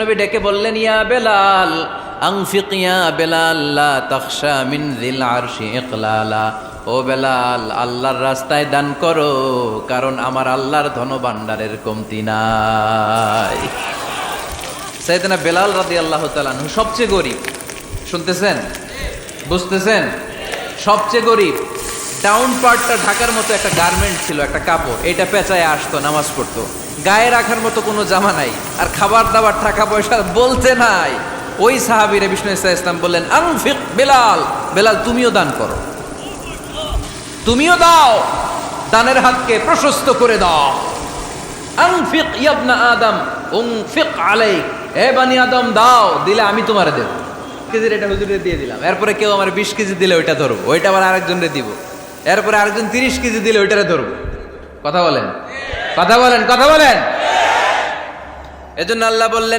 নবী ডেকে বললেন, ইয়া বেলাল আনফিক ইয়া বেলাল লা তাখশা মিন যিল আরশি ইকলালা। ও বেলাল, আল্লাহর রাস্তায় দান করো, কারণ আমার আল্লাহর ধনভাণ্ডারের কমতি নাই। সাইয়েদনা বেলাল রাদিয়াল্লাহু তাআলা আনহু সবচেয়ে গরিব। শুনতেছেন? বুঝতেছেন? সবচেয়ে গরিব। ডাউন পার্টটা ঢাকার মতো একটা গার্মেন্ট ছিল, একটা কাপড়, এটা পেঁচায় আসতো, নামাজ পড়তো। গায়ে রাখার মতো কোনো জামা নাই, আর খাবার দাবার টাকা পয়সা বলতে নাই। ওই সাহাবীরে বিষ্ণু ইসলাম বললেন, আনফিক বেলাল, বেলাল তুমিও দান করো, তুমিও দাও, দানের হাতকে প্রশস্ত করে দাও। আনফিক ইবনা আদম উনফিক আলাইক, হে বানি আদম দাও, দিলে আমি তোমারে দেব। কেজির এটা হুজুরে দিয়ে দিলাম, এরপরে কেউ আমার 20 কেজি দিলে ওইটা ধরবো, ওইটা আবার আরেকজনরে দিব, এরপরে আরেকজন 30 কেজি দিলে ওইটারে ধরবো। কথা বলেন, কথা বলেন, কথা বলেন। এজন্য আল্লাহ বললেন,